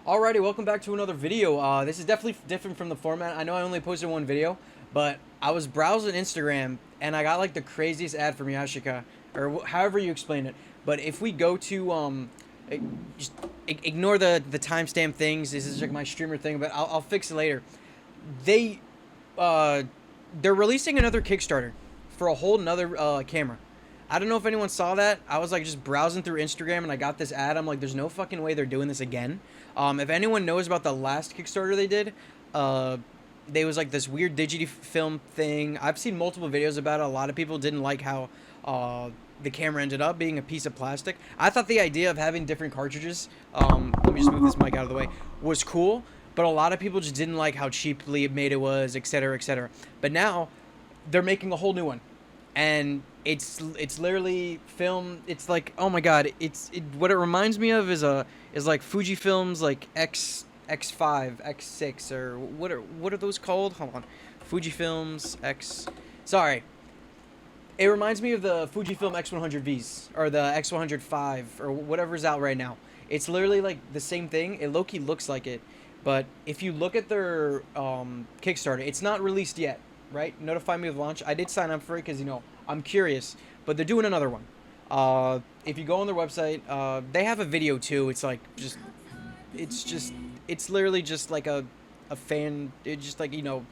Alrighty, welcome back to another video. This is definitely different from the format. I know I only posted one video, but I was browsing Instagram and I got like the craziest ad from Yashica, or however you explain it. But if we go to just ignore the timestamp things. This is like my streamer thing, but I'll fix it later. They they're releasing another Kickstarter for a whole nother camera. I don't know if anyone saw that. I was like just browsing through Instagram and I got this ad. I'm like, there's no fucking way they're doing this again. If anyone knows about the last Kickstarter they did, they was like this weird digifilm thing. I've seen multiple videos about it. A lot of people didn't like how the camera ended up being a piece of plastic. I thought the idea of having different cartridges, let me just move this mic out of the way, was cool. But a lot of people just didn't like how cheaply it made it was, etc., etc. But now they're making a whole new one. And it's literally film. It's like, oh my god, what it reminds me of is like Fujifilm's like X5, X6, or what are those called? Hold on, Fujifilm's X. Sorry, it reminds me of the Fujifilm X100Vs or the X105 or whatever's out right now. It's literally like the same thing. It low-key looks like it, but if you look at their Kickstarter, it's not released yet. Right? Notify me of launch. I did sign up for it because, you know, I'm curious. But they're doing another one. If you go on their website, they have a video too. It's like it's literally just like a fan. It's just like, you know,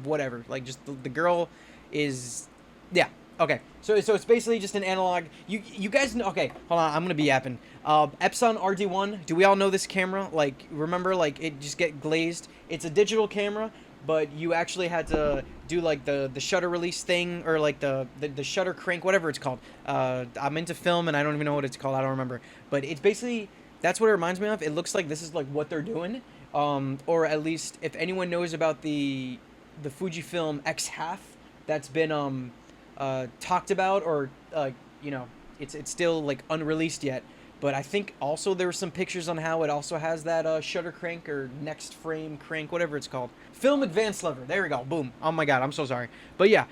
whatever. Like just the girl is, yeah. Okay. So it's basically just an analog. You guys know. Okay. Hold on. I'm gonna be yapping. Epson RD1. Do we all know this camera? Like, remember, like it just get glazed. It's a digital camera, but you actually had to do like the shutter release thing, or like the shutter crank, whatever it's called. I'm into film and I don't even know what it's called. I don't remember. But it's basically, that's what it reminds me of. It looks like this is like what they're doing. Or at least if anyone knows about the Fujifilm X half that's been talked about, or you know, it's still like unreleased yet. But I think also there were some pictures on how it also has that shutter crank or next frame crank, whatever it's called. Film advance lever. There we go. Boom. Oh my god, I'm so sorry. But yeah,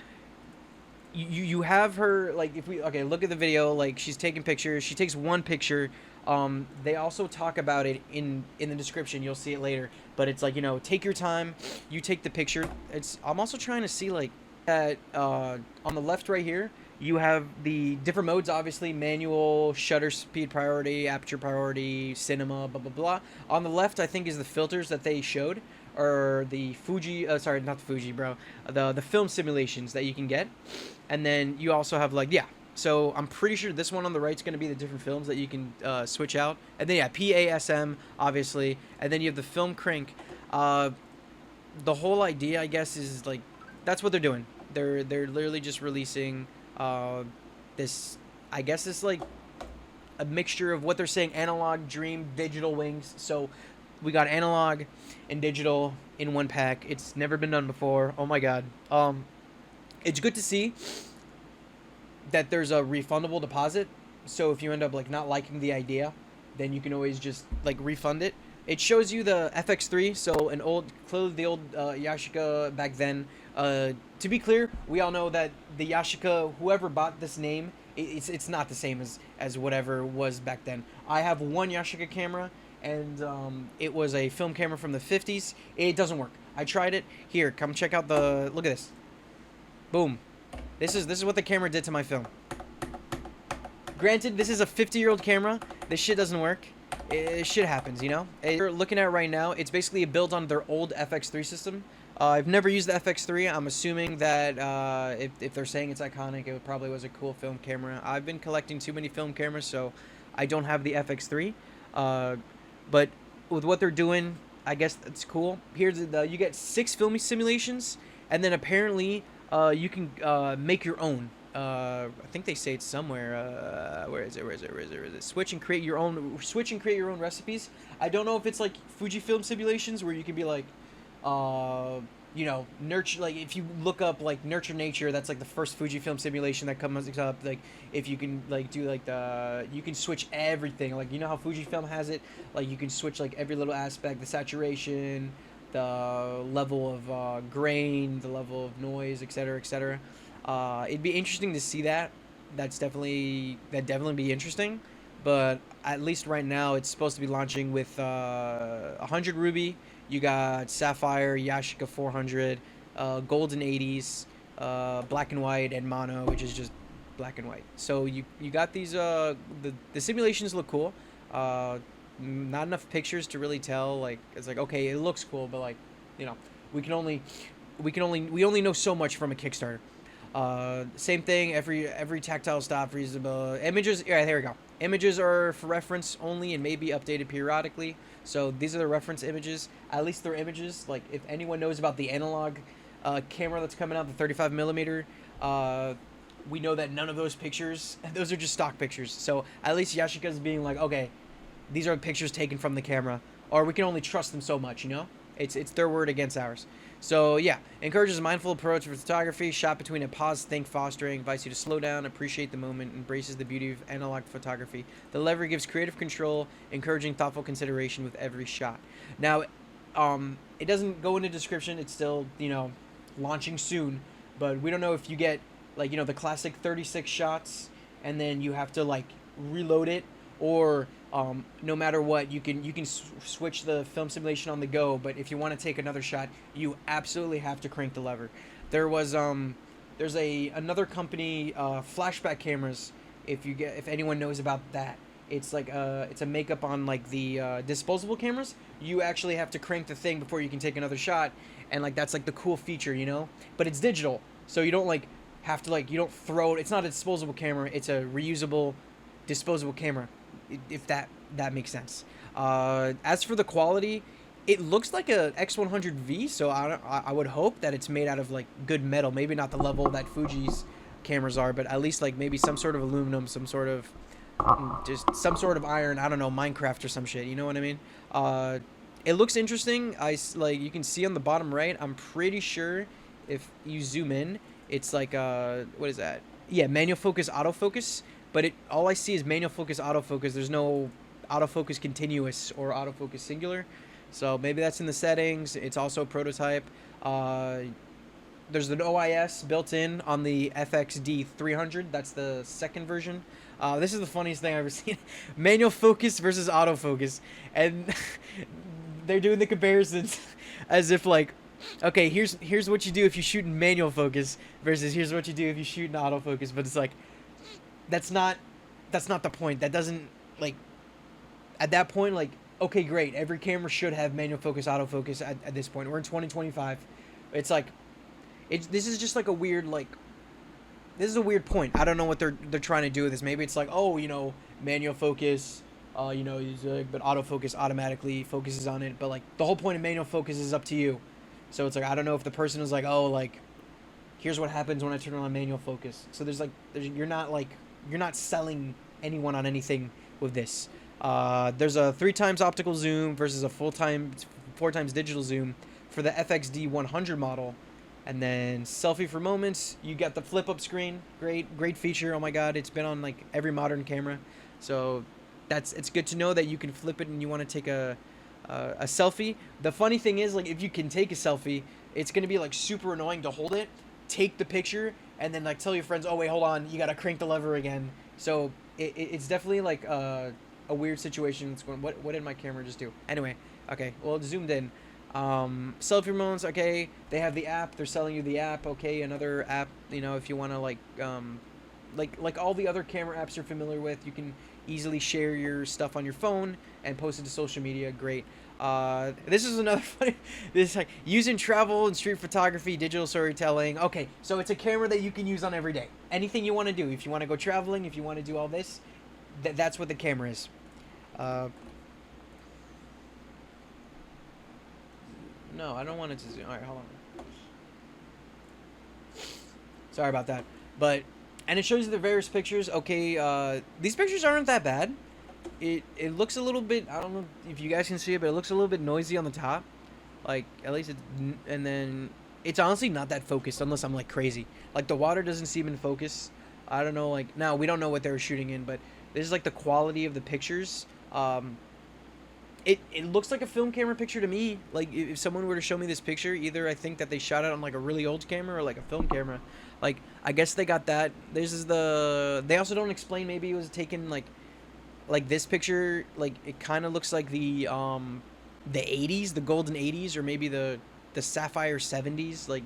you have her, like, if we, okay, look at the video, like she's taking pictures. She takes one picture. They also talk about it in the description. You'll see it later. But it's like, you know, take your time. You take the picture. I'm also trying to see like that on the left right here. You have the different modes, obviously, manual, shutter speed priority, aperture priority, cinema, blah, blah, blah. On the left, I think, is the filters that they showed, or the Fuji, sorry, not the Fuji, bro, the film simulations that you can get. And then you also have, like, yeah, so I'm pretty sure this one on the right is going to be the different films that you can switch out. And then, yeah, PASM, obviously, and then you have the film crank. The whole idea, I guess, is, like, that's what they're doing. They're literally just releasing this, I guess it's like a mixture of what they're saying, analog, dream, digital wings. So we got analog and digital in one pack. It's never been done before. Oh my god. It's good to see that there's a refundable deposit. So if you end up like not liking the idea, then you can always just like refund it. It shows you the FX3, so an old, clearly the old Yashica back then. To be clear, we all know that the Yashica, whoever bought this name, it's not the same as whatever was back then. I have one Yashica camera, and it was a film camera from the 50s. It doesn't work. I tried it. Here, come check out the, look at this. Boom. This is what the camera did to my film. Granted, this is a 50-year-old camera. This shit doesn't work. Shit happens, you know? You're looking at it right now, it's basically a build on their old FX3 system. I've never used the FX3. I'm assuming that if they're saying it's iconic, it probably was a cool film camera. I've been collecting too many film cameras, so I don't have the FX3. But with what they're doing, I guess that's cool. Here's you get 6 film simulations, and then apparently you can make your own. I think they say it's somewhere. Where is it? Switch and create your own recipes. I don't know if it's like Fujifilm simulations where you can be like, you know, nurture, like if you look up like Nurture Nature, that's like the first Fujifilm simulation that comes up. Like if you can like do like you can switch everything, like, you know how Fujifilm has it, like you can switch like every little aspect, the saturation, the level of grain, the level of noise, etc., etc. It'd be interesting to see that. That'd definitely be interesting, but at least right now, it's supposed to be launching with 100 ruby. You got sapphire, Yashica 400, golden 80s, black and white, and mono, which is just black and white. So you got these. The simulations look cool. Uh, Not enough pictures to really tell. Like it's like okay, it looks cool, but like you know, we can only we only know so much from a Kickstarter. Same thing. Every tactile stop reasonable images. Yeah, there we go. Images are for reference only and may be updated periodically. So these are the reference images. At least they're images. Like if anyone knows about the analog camera that's coming out, the 35 millimeter, we know that none of those pictures. Those are just stock pictures. So at least Yashica's being like, okay, these are pictures taken from the camera, or we can only trust them so much. You know, it's their word against ours. So yeah, encourages a mindful approach for photography, shot between a pause, think, fostering, invites you to slow down, appreciate the moment, embraces the beauty of analog photography. The lever gives creative control, encouraging thoughtful consideration with every shot. Now, it doesn't go into description. It's still, launching soon, but we don't know if you get the classic 36 shots and then you have to reload it, or no matter what, you can switch the film simulation on the go. But if you want to take another shot, you absolutely have to crank the lever. There's another company, flashback cameras. If anyone knows about that, it's it's a makeup on the disposable cameras. You actually have to crank the thing before you can take another shot, and that's the cool feature, But it's digital, so you don't have to you don't throw it. It's not a disposable camera. It's a reusable, disposable camera. If that makes sense. As for the quality, it looks like a X100V, so I would hope that it's made out of good metal. Maybe not the level that Fuji's cameras are, but at least maybe some sort of aluminum, some sort of just some sort of iron. I don't know, Minecraft or some shit. You know what I mean? It looks interesting. You can see on the bottom right. I'm pretty sure if you zoom in, it's what is that? Yeah, manual focus, autofocus. But all I see is manual focus, autofocus. There's no autofocus continuous or autofocus singular. So maybe that's in the settings. It's also a prototype. There's an OIS built in on the FXD 300. That's the second version. This is the funniest thing I've ever seen. Manual focus versus autofocus. And they're doing the comparisons as if okay, here's what you do if you shoot in manual focus versus here's what you do if you shoot in autofocus. But it's that's not the point. That doesn't at that point okay, great, every camera should have manual focus, autofocus at this point. We're in 2025. It's this is just a weird this is a weird point. I don't know what they're trying to do with this. Maybe it's manual focus, but autofocus automatically focuses on it. But the whole point of manual focus is up to you. So it's I don't know if the person is here's what happens when I turn on manual focus. So there's you're not selling anyone on anything with this. There's a 3x optical zoom versus a 4x digital zoom for the FXD 100 model. And then selfie for moments. You got the flip up screen. Great feature. Oh my god, it's been on every modern camera. So it's good to know that you can flip it and you want to take a selfie. The funny thing is if you can take a selfie, it's going to be super annoying to hold it, take the picture, and then tell your friends, oh wait, hold on, you gotta crank the lever again. So it's definitely a weird situation. It's going, what did my camera just do? Anyway, okay, well, it zoomed in. Selfie modes, okay, they have the app, they're selling you the app. Okay, another app, if you want to like all the other camera apps you're familiar with, you can easily share your stuff on your phone and post it to social media. Great. This is another funny. This use in travel and street photography, digital storytelling. Okay, so it's a camera that you can use on every day. Anything you want to do, if you want to go traveling, if you want to do all this, that's what the camera is. No, I don't want it to zoom. All right, hold on. Sorry about that. And it shows you the various pictures. Okay, these pictures aren't that bad. It looks a little bit, I don't know if you guys can see it, but it looks a little bit noisy on the top. At least and then it's honestly not that focused unless I'm crazy. The water doesn't seem in focus. I don't know, now we don't know what they were shooting in, but this is the quality of the pictures. It looks like a film camera picture to me. If someone were to show me this picture, either I think that they shot it on a really old camera or a film camera. I guess they got that. They also don't explain, maybe it was taken like this picture, like it kind of looks like the 80s, the golden 80s, or maybe the sapphire 70s. Like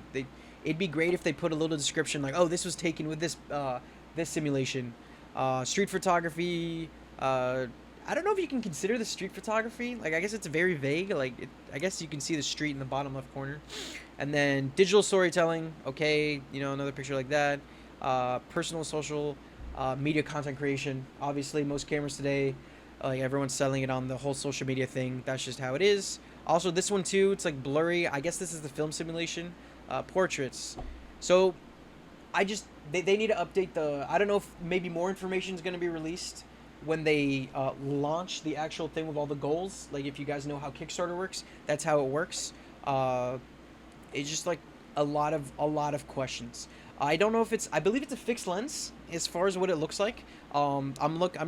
it'd be great if they put a little description like, oh, this was taken with this simulation. Street photography. I don't know if you can consider the street photography. Like, I guess it's very vague. Like, I guess you can see the street in the bottom left corner. And then digital storytelling. Okay, another picture like that. Personal, social, media content creation. Obviously, most cameras today, like everyone's selling it on the whole social media thing. That's just how it is. Also, this one too. It's like blurry. I guess this is the film simulation. Portraits. So, they need to update the. I don't know if maybe more information is going to be released when they launch the actual thing with all the goals. Like, if you guys know how Kickstarter works, that's how it works. It's just like a lot of questions. I don't know if I believe it's a fixed lens as far as what it looks like. I'm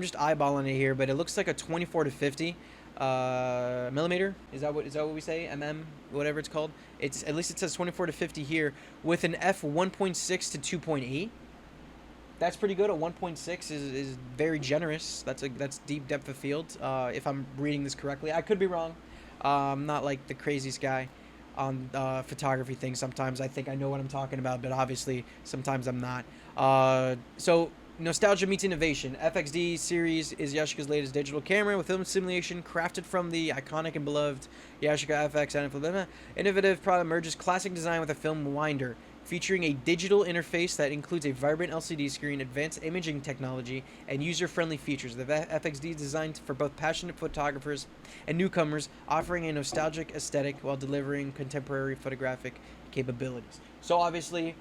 just eyeballing it here, but it looks like a 24 to 50 millimeter. Is that what we say? Whatever it's called. It's, at least it says 24 to 50 here, with an f 1.6 to 2.8. That's pretty good. A 1.6 is very generous. That's deep depth of field. If I'm reading this correctly, I could be wrong. I'm not like the craziest guy on photography things. Sometimes I think I know what I'm talking about, but obviously sometimes I'm not. So nostalgia meets innovation. FXD series is Yashica's latest digital camera with film simulation, crafted from the iconic and beloved Yashica FX and innovative product merges classic design with a film winder, featuring a digital interface that includes a vibrant LCD screen, advanced imaging technology, and user-friendly features. The FXD is designed for both passionate photographers and newcomers, offering a nostalgic aesthetic while delivering contemporary photographic capabilities. So obviously,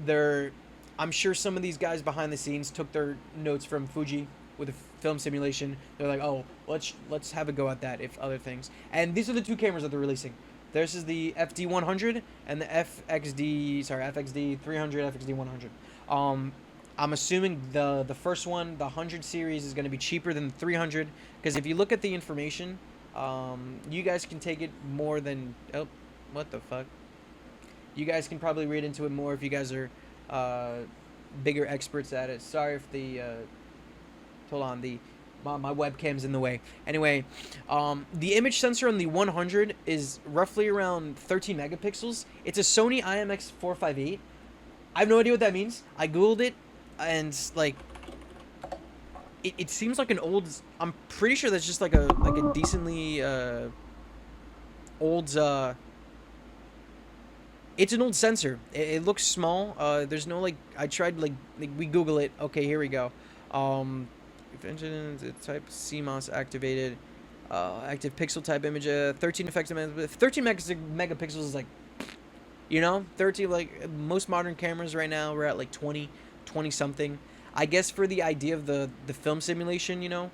I'm sure some of these guys behind the scenes took their notes from Fuji with a film simulation. They're like, oh, let's have a go at that, if other things. And these are the two cameras that they're releasing. This is the FD100 and the FXD 300, FXD 100. I'm assuming the first one, the 100 series, is going to be cheaper than the 300, because if you look at the information, you guys can take it more than, oh, what the fuck? You guys can probably read into it more if you guys are bigger experts at it. Sorry if hold on, my webcam's in the way. Anyway, the image sensor on the 100 is roughly around 13 megapixels. It's a Sony IMX458. I have no idea what that means. I googled it, and like, it seems like an old. I'm pretty sure that's just like a decently old. It's an old sensor. It looks small. There's no like. I tried like we Google it. Okay, here we go. Type CMOS activated, active pixel type image, 13 effective, 13 megapixels is like, 30, like most modern cameras right now we're at like 20 something. I guess for the idea of the film simulation,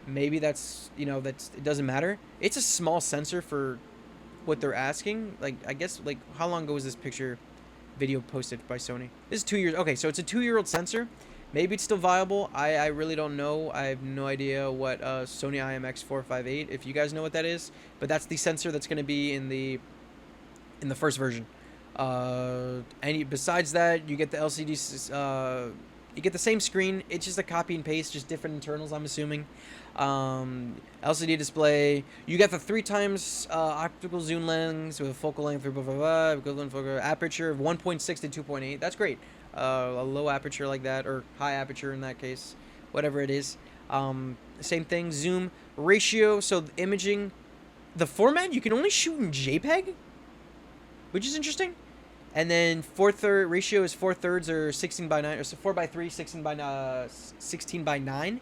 maybe that's it doesn't matter. It's a small sensor for what they're asking. Like, I guess, like, how long ago was this video posted by Sony? This is 2 years. Okay, so it's a 2-year-old sensor. Maybe it's still viable. I really don't know. I have no idea what Sony IMX458, if you guys know what that is. But that's the sensor that's going to be in the first version. Besides that, you get the LCD. You get the same screen. It's just a copy and paste, just different internals, I'm assuming. LCD display. You got the 3x optical zoom lens with a focal length equivalent focal aperture of 1.6 to 2.8. That's great. A low aperture like that, or high aperture in that case, whatever it is. Same thing. Zoom ratio. So the imaging, the format, you can only shoot in JPEG, which is interesting. And then ratio is 4/3 or 16:9, or so 4:3, 16:9.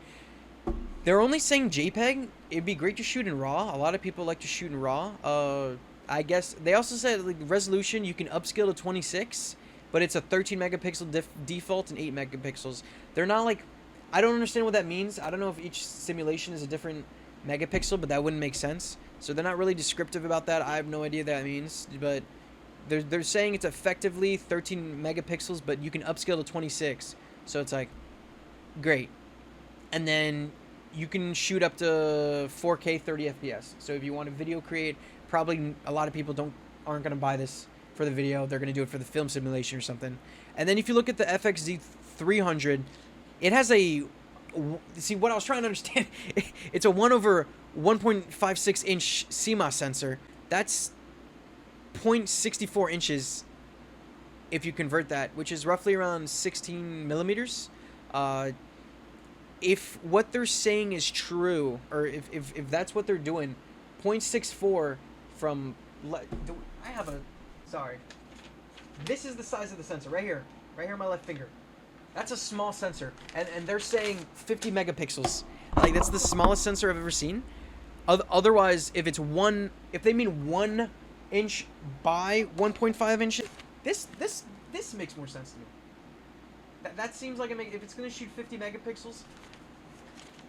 They're only saying JPEG. It'd be great to shoot in RAW. A lot of people like to shoot in RAW. I guess they also said like resolution you can upscale to 26, but it's a 13 megapixel default and 8 megapixels. They're not like, I don't understand what that means. I don't know if each simulation is a different megapixel, but that wouldn't make sense. So they're not really descriptive about that. I have no idea what that means, but they're saying it's effectively 13 megapixels, but you can upscale to 26. So it's like, great. And then you can shoot up to 4K 30 FPS. So if you want to video create, probably a lot of people aren't going to buy this for the video. They're going to do it for the film simulation or something. And then if you look at the FXD 300, it has a See, what I was trying to understand, it's a 1 over 1.56 inch CMOS sensor. That's 0.64 inches if you convert that, which is roughly around 16 millimeters. If what they're saying is true, or if that's what they're doing, 0.64 from... I have a... Sorry. This is the size of the sensor, right here. Right here on my left finger. That's a small sensor. And they're saying 50 megapixels. Like, that's the smallest sensor I've ever seen. Otherwise, if it's if they mean 1 inch by 1.5 inches, this makes more sense to me. That seems like if it's going to shoot 50 megapixels,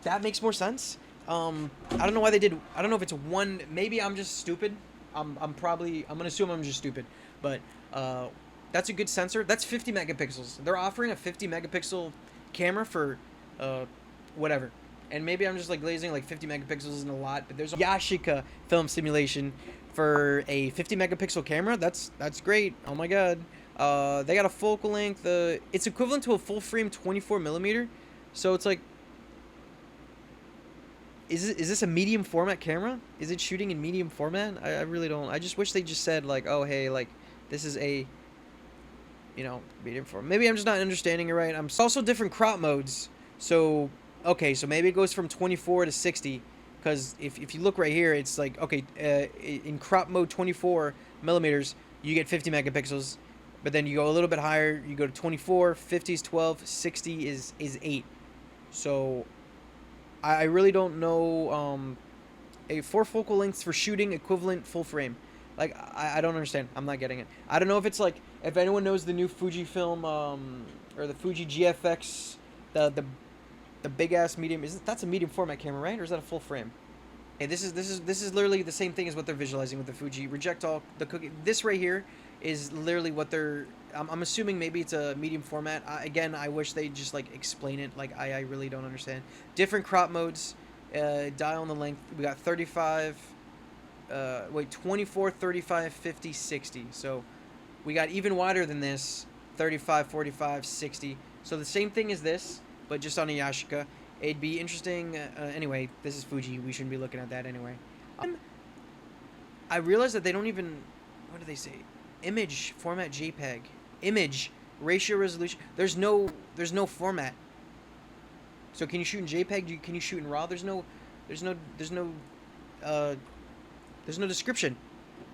that makes more sense. I don't know why they did. I don't know if it's one. Maybe I'm just stupid. I'm gonna assume I'm just stupid. But that's a good sensor. That's 50 megapixels. They're offering a 50 megapixel camera for whatever. And maybe I'm just like glazing, like 50 megapixels isn't a lot, but there's a Yashica film simulation for a 50 megapixel camera. That's great. Oh my god. They got a focal length. It's equivalent to a full frame 24 millimeter. So it's like, is this a medium format camera? Is it shooting in medium format? I really don't. I just wish they just said like, oh hey, like this is a, you know, medium format. Maybe I'm just not understanding it right. It's also different crop modes. So okay, so maybe it goes from 24 to 60. Because if you look right here, it's like, okay, in crop mode 24 millimeters, you get 50 megapixels. But then you go a little bit higher, you go to 24, 50 is 12, 60 is 8. So I really don't know a 4 focal lengths for shooting equivalent full frame. Like, I don't understand. I'm not getting it. I don't know if it's like, if anyone knows the new Fujifilm or the Fuji GFX, the big ass medium, that's a medium format camera, right? Or is that a full frame? Hey, this is literally the same thing as what they're visualizing with the Fuji. Reject all the cookie. This right here is literally what they're. I'm assuming maybe it's a medium format. Again, I wish they just like explain it. Like I really don't understand. Different crop modes. Dial on the length. We got 35. 24, 35, 50, 60. So we got even wider than this. 35, 45, 60. So the same thing as this, but just on a Yashica. It'd be interesting. Anyway, this is Fuji. We shouldn't be looking at that anyway. I realized that they don't even. What do they say? Image format JPEG. Image ratio resolution. There's no format. So can you shoot in JPEG? Can you shoot in RAW? There's no description.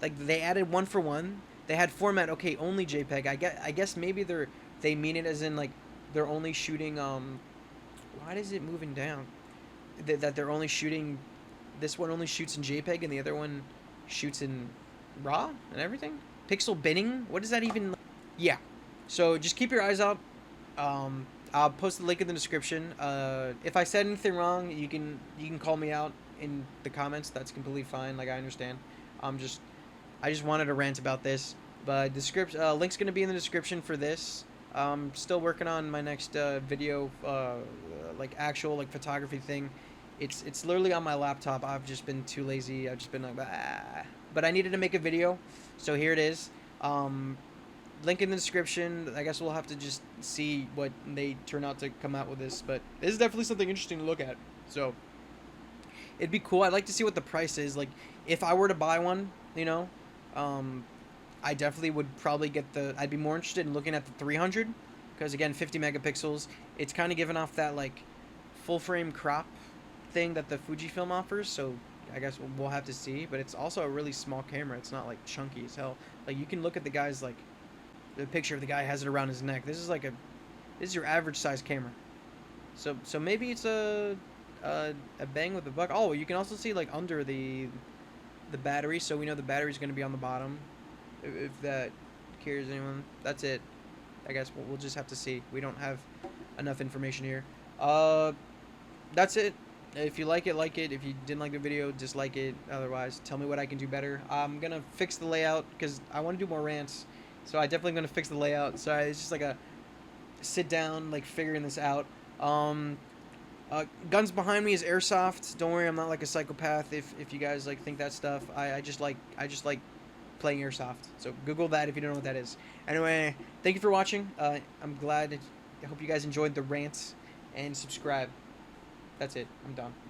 Like they added 1 for 1. They had format. Okay, only JPEG. I guess maybe they mean it as in like they're only shooting. Why is it moving down? That they're only shooting. This one only shoots in JPEG and the other one shoots in RAW and everything. Pixel binning. What does that even? Yeah. So just keep your eyes out. I'll post the link in the description. If I said anything wrong, you can call me out in the comments. That's completely fine. Like I understand. I just wanted to rant about this. But link's gonna be in the description for this. Still working on my next video, like actual like photography thing. It's literally on my laptop. I've just been too lazy. I've just been like, but I needed to make a video, so here it is. Link in the description. I guess we'll have to just see what they turn out to come out with this, but this is definitely something interesting to look at. So it'd be cool. I'd like to see what the price is. Like if I were to buy one, you know, I definitely would probably get I'd be more interested in looking at the 300, because again, 50 megapixels. It's kind of giving off that like full frame crop thing that the Fujifilm offers. So I guess we'll have to see. But it's also a really small camera. It's not like chunky as hell. Like you can look at the guy's like the picture of the guy has it around his neck. This is your average size camera. So maybe it's a bang with the buck. Oh, you can also see like under the battery. So we know the battery's going to be on the bottom. If that cares anyone. That's it. I guess we'll just have to see. We don't have enough information here. That's it. If you like it, like it. If you didn't like the video, dislike it. Otherwise, tell me what I can do better. I'm going to fix the layout because I want to do more rants. So I definitely going to fix the layout. So it's just like a sit down, like figuring this out. Guns behind me is airsoft. Don't worry, I'm not like a psychopath. If you guys like think that stuff, I just like playing airsoft. So Google that if you don't know what that is. Anyway, thank you for watching. I'm glad. I hope you guys enjoyed the rants and subscribe. That's it. I'm done.